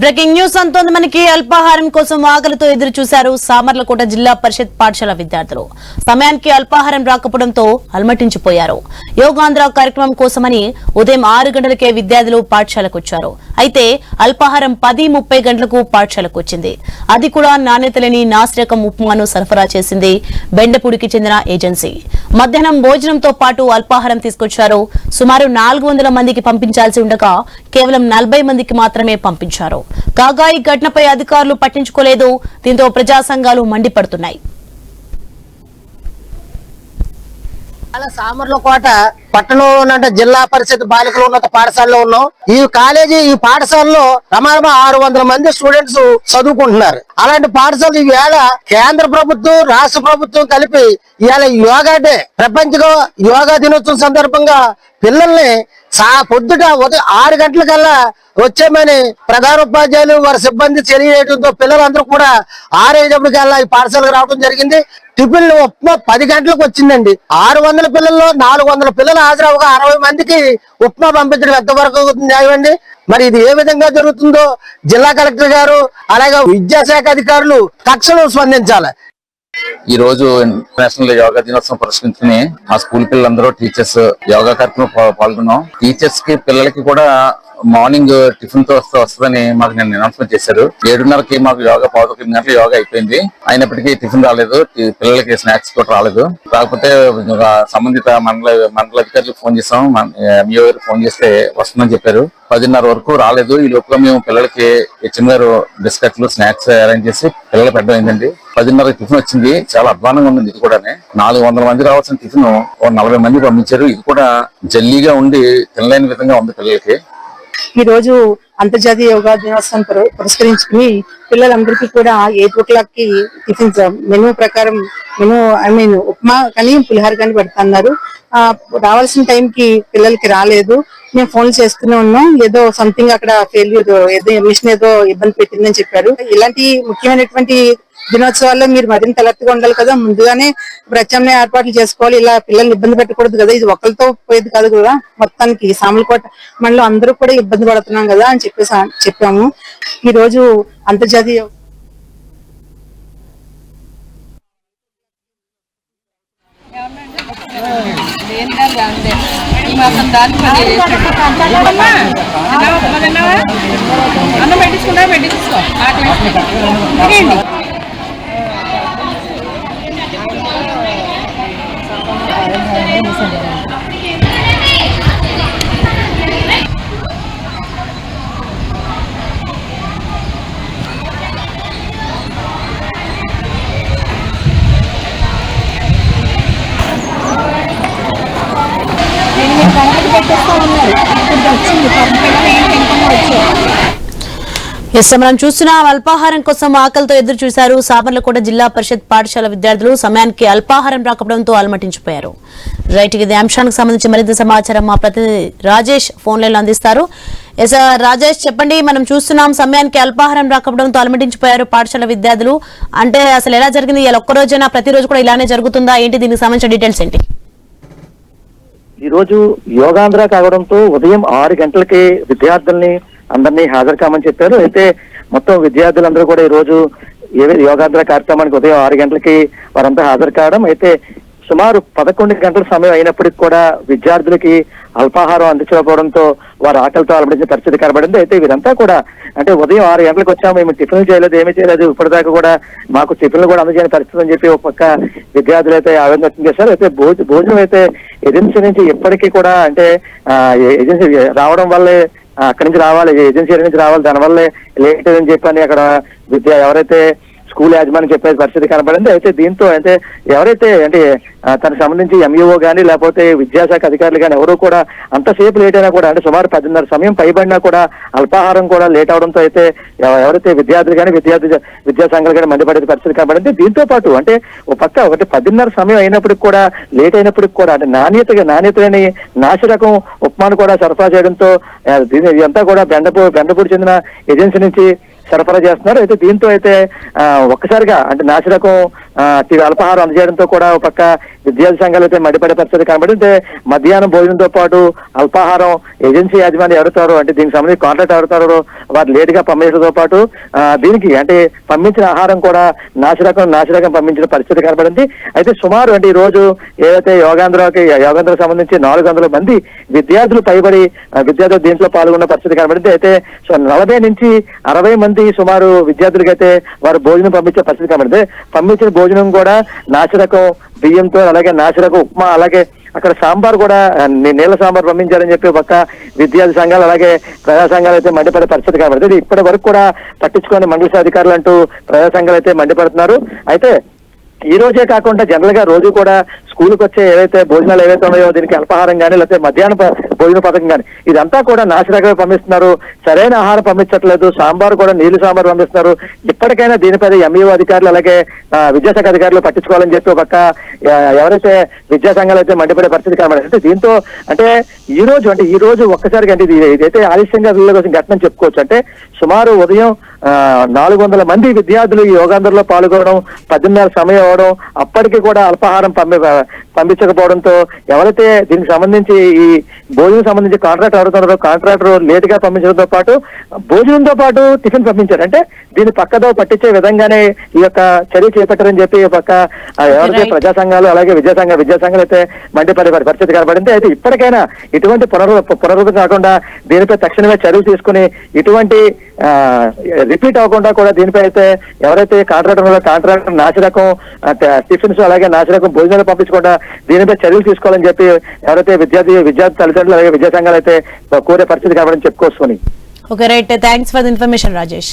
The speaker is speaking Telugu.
బ్రేకింగ్ న్యూస్ అంతోంది మనకి. అల్పాహారం కోసం ఆకలితో ఎదురు చూశారు సామర్లకోట జిల్లా పరిషత్ పాఠశాల విద్యార్థులు. సమయానికి అల్పాహారం రాకపోవడంతో అల్మటించిపోయారు. యోగాంధ్ర కార్యక్రమం కోసమని ఉదయం 6 గంటలకే విద్యార్థులు పాఠశాలకు వచ్చారు. అయితే అల్పాహారం 10:30 గంటలకు పాఠశాలకు వచ్చింది. అది కూడా నాణ్యత లేని నాసిరకం ఉప్మాను సరఫరా చేసింది బెండపూడికి చెందిన ఏజెన్సీ. మధ్యాహ్నం భోజనంతో పాటు అల్పాహారం తీసుకొచ్చారు. సుమారు 400 మందికి పంపించాల్సి ఉండగా కేవలం 40 మందికి మాత్రమే పంపించారు. కాగా ఈ ఘటనపై అధికారులు పట్టించుకోలేదు. దీంతో ప్రజా సంఘాలు మండిపడుతున్నాయి. సామర్లకోట పట్టణంలో ఉన్న జిల్లా పరిషత్ బాలికల ఉన్నత పాఠశాలలో ఉన్నాం. ఈ పాఠశాలలో ప్రమాణం 600 మంది స్టూడెంట్స్ చదువుకుంటున్నారు. అలాంటి పాఠశాల ఈవేళ కేంద్ర ప్రభుత్వం రాష్ట్ర ప్రభుత్వం కలిపి ఇవాళ యోగా డే, ప్రపంచ యోగా దినోత్సవం సందర్భంగా పిల్లల్ని పొద్దుట ఉదయం 6 గంటలకల్లా వచ్చామని ప్రధానోపాధ్యాయులు వారి సిబ్బంది తెలియజేయడంతో పిల్లలందరూ కూడా 6 ఈ పాఠశాలకు రావడం జరిగింది. టిఫిన్ ఉప్మా 10 గంటలకు వచ్చిందండి. 600 పిల్లల్లో 400 పిల్లలు హాజరవగా 60 మందికి ఉప్మా పంపించడం ఎంతవరకు న్యాయమండి? మరి ఇది ఏ విధంగా జరుగుతుందో జిల్లా కలెక్టర్ గారు అలాగే విద్యాశాఖ అధికారులు తక్షణం స్పందించాలి. ఈ రోజు ఇంటర్నేషనల్ యోగా దినోత్సవం పురస్కరించుకుని మా స్కూల్ పిల్లలందరూ టీచర్స్ యోగా కార్యక్రమం పాల్గొన్నాం. టీచర్స్ కి పిల్లలకి కూడా మార్నింగ్ టిఫిన్ తో వస్తుందని మాకు నేను అనౌన్స్మెంట్ చేశారు. 7:30కి మాకు యోగా 9 గంటల యోగా అయిపోయింది. అయినప్పటికీ టిఫిన్ రాలేదు, పిల్లలకి స్నాక్స్ కూడా రాలేదు. కాకపోతే సంబంధిత మండల అధికారులకు ఫోన్ చేసాం, ఎంఈఓ గారికి ఫోన్ చేస్తే వస్తుందని చెప్పారు. 10:30 వరకు రాలేదు. ఈ లోపల మేము పిల్లలకి హెచ్ఎం గారు బిస్కెట్లు స్నాక్స్ అరేంజ్ చేసి పిల్లలు పెట్టడం అయిందండి. 10:30 టిఫిన్ వచ్చింది. చాలా అధ్వానంగా ఉంది. ఇది కూడా 400 మంది రావాల్సిన టిఫిన్ 40 మంది పంపించారు. ఇది కూడా జల్లీగా ఉండి తినలేని విధంగా ఉంది పిల్లలకి. ఈ రోజు అంతర్జాతీయ యోగా దినోత్సవం పురస్కరించుకుని పిల్లలందరికీ కూడా 8 o'clock కి టిఫిన్స్ మెనూ ప్రకారం ఉప్మా కానీ పులిహార కానీ పెడుతున్నారు. రావాల్సిన టైం కి పిల్లలకి రాలేదు. మేము ఫోన్ చేస్తూనే ఉన్నాం. ఏదో సంథింగ్ అక్కడ ఫెయిల్యూర్, ఏదో మిషన్ ఏదో ఇబ్బంది పెట్టిందని చెప్పారు. ఇలాంటి ముఖ్యమైనటువంటి దినోత్సవాల్లో మీరు మరింత అలర్ట్ గా ఉండాలి కదా. ముందుగానే ప్రత్యామ్నాయ ఏర్పాట్లు చేసుకోవాలి. ఇలా పిల్లల్ని ఇబ్బంది పెట్టకూడదు కదా. ఇది ఒకరితో పోయేది కాదు కదా. మొత్తానికి సామర్లకోట మనలో అందరూ కూడా ఇబ్బంది పడుతున్నాం కదా అని చెప్పాము. ఈ రోజు అంతర్జాతీయ అన్నం పెట్టించుకుంటా పెట్టించుకో. మనం చూస్తున్నాం. అల్పాహారం కోసం ఆకలితో ఎదురు చూశారు సామర్లకోట జిల్లా పరిషత్ పాఠశాల విద్యార్థులు. సమయానికి అల్పాహారం రాకపోవడంతో అలమటించిపోయారు. రైట్, ఇది అంశానికి సంబంధించి మరింత సమాచారం మా ప్రతినిధి రాజేష్ ఫోన్ లైన్ అందిస్తారు. రాజేష్, చెప్పండి. మనం చూస్తున్నాం సమయానికి అల్పాహారం రాకపోవడంతో అలమటించిపోయారు పాఠశాల విద్యార్థులు. అంటే అసలు ఎలా జరిగింది? ఇలా ఒక్కరోజైనా ప్రతిరోజు కూడా ఇలానే జరుగుతుందా ఏంటి? దీనికి సంబంధించిన డీటెయిల్స్ ఏంటి? ఈ రోజు యోగాంధ్ర కావడంతో ఉదయం 6 గంటలకి విద్యార్థుల్ని అందరినీ హాజరు కామని చెప్పారు. అయితే మొత్తం విద్యార్థులందరూ కూడా ఈ రోజు యోగాంధ్ర కార్యక్రమానికి ఉదయం 6 గంటలకి వారంతా హాజరు కావడం. అయితే సుమారు 11 గంటల సమయం అయినప్పటికీ కూడా విద్యార్థులకి అల్పాహారం అందించకపోవడంతో వారు ఆకలితో అలమటించిన పరిస్థితి కనబడింది. అయితే వీరంతా కూడా అంటే ఉదయం 6 గంటలకు వచ్చాము, మేము టిఫిన్లు చేయలేదు, ఏమీ చేయలేదు, ఇప్పటిదాకా కూడా మాకు టిఫిన్లు కూడా అందజేయని పరిస్థితి అని చెప్పి ఒక పక్క విద్యార్థులు అయితే ఆవేదన వ్యక్తం చేశారు. అయితే భోజనం అయితే ఏజెన్సీ నుంచి ఎప్పటికీ కూడా అంటే ఏజెన్సీ రావడం వల్లే అక్కడి నుంచి రావాలి, ఏజెన్సీ నుంచి రావాలి, దానివల్లే లేట్ అని చెప్పని అక్కడ ఎవరైతే స్కూల్ యాజమాన్యం చెప్పే పరిస్థితి కనబడింది. అయితే దీంతో అయితే ఎవరైతే అంటే తనకు సంబంధించి ఎంఈఓ గానీ లేకపోతే విద్యాశాఖ అధికారులు కానీ ఎవరు కూడా అంతసేపు లేట్ అయినా కూడా అంటే సుమారు 10:30 సమయం పైబడినా కూడా అల్పాహారం కూడా లేట్ అవడంతో అయితే ఎవరైతే విద్యార్థులు కానీ విద్యా సంఘాలు కానీ మండిపడే పరిస్థితి కనబడింది. దీంతో పాటు అంటే ఒక పక్క 10:30 సమయం అయినప్పటికి కూడా లేట్ అయినప్పటికి కూడా అంటే నాణ్యతని నాసిరకం ఉప్మాను కూడా సరఫరా చేయడంతో ఇదంతా కూడా బెండపూడి చెందిన ఏజెన్సీ నుంచి సరఫరా చేస్తున్నారు. అయితే దీంతో అయితే ఒక్కసారిగా అంటే నాసిరకం అల్పాహారం అందజేయడంతో కూడా ఒక పక్క విద్యార్థి సంఘాలు అయితే మండిపడే పరిస్థితి కనబడి మధ్యాహ్నం భోజనంతో పాటు అల్పాహారం ఏజెన్సీ యాజమాన్యం ఎవరుతారో అంటే దీనికి సంబంధించి కాంట్రాక్ట్ ఎవరుతారో వారు లేట్ గా పంపించడంతో పాటు దీనికి అంటే పంపించిన ఆహారం కూడా నాసిరకం పంపించిన పరిస్థితి కనబడింది. అయితే సుమారు అంటే ఈ రోజు ఏదైతే యోగాంధ్రకు సంబంధించి 400 మంది విద్యార్థులు పైబడి విద్యార్థులు దీంట్లో పాల్గొన్న పరిస్థితి కనబడింది. అయితే 40 నుంచి 60 మంది సుమారు విద్యార్థులకి అయితే వారు భోజనం పంపించే పరిస్థితి కనబడింది. పంపించిన భోజనం కూడా నాసిరకం బియ్యంతో, అలాగే నాసిరకం ఉప్మా, అలాగే అక్కడ సాంబార్ కూడా నీళ్ళ సాంబార్ పంపించారని చెప్పి పక్క విద్యార్థి సంఘాలు అలాగే ప్రజా సంఘాలు అయితే మండిపడే పరిస్థితి కనబడుతుంది. ఇప్పటి వరకు కూడా పట్టించుకొని మండల శాఖ అధికారులు అంటూ ప్రజా సంఘాలు అయితే మండిపడుతున్నారు. అయితే ఈ రోజే కాకుండా జనరల్ గా రోజు కూడా స్కూల్కి వచ్చే ఏవైతే భోజనాలు ఏవైతే ఉన్నాయో దీనికి అల్పాహారం కానీ లేకపోతే మధ్యాహ్న భోజన పథకం కానీ ఇదంతా కూడా నాసిరకంగా పంపిస్తున్నారు. సరైన ఆహారం పంపించట్లేదు. సాంబార్ కూడా నీళ్లు సాంబార్ పంపిస్తున్నారు. ఇప్పటికైనా దీనిపై ఎంఈఓ అధికారులు అలాగే విద్యాశాఖ అధికారులు పట్టించుకోవాలని చెప్పి ఒక ఎవరైతే విద్యా సంఘాలు అయితే మండిపడే పరిస్థితి కనబడింది. అంటే దీంతో అంటే ఈ రోజు ఒక్కసారిగా అంటే ఇదైతే ఆలస్యంగా వీళ్ళ కోసం ఘటన చెప్పుకోవచ్చు. అంటే సుమారు ఉదయం 400 మంది విద్యార్థులు ఈ యోగాంధ్రలో పాల్గొనడం, 10:30 సమయం అవడం, అప్పటికి కూడా అల్పాహారం పంపించకపోవడంతో ఎవరైతే దీనికి సంబంధించి ఈ భోజనం సంబంధించి కాంట్రాక్ట్ ఎవరుతున్నారో కాంట్రాక్టర్ లేట్ గా పంపించడంతో పాటు భోజనంతో పాటు టిఫిన్ పంపించారు. అంటే దీన్ని పక్కదో పట్టించే విధంగానే ఈ యొక్క చర్య చేపట్టారని చెప్పి పక్క ఎవరైతే ప్రజా సంఘాలు అలాగే విద్యా సంఘాలు అయితే మండిపడే పరిస్థితి కనబడింది. అయితే ఇప్పటికైనా ఇటువంటి పునరుద్ధరణ కాకుండా దీనిపై తక్షణమే చర్యలు తీసుకుని ఇటువంటి రిపీట్ అవ్వకుండా కూడా దీనిపై అయితే ఎవరైతే కాంట్రాక్టర్ నాసిరకం టిఫిన్స్ అలాగే నాసిరకం భోజనాలు పంపించకుండా దీనిపై చర్యలు తీసుకోవాలని చెప్పి ఎవరైతే విద్యార్థి తల్లిదండ్రులు అలాగే విద్యా సంఘాలు అయితే కోరే పరిస్థితి కాబట్టి చెప్పుకోవచ్చు. Okay right, thanks for the information Rajesh.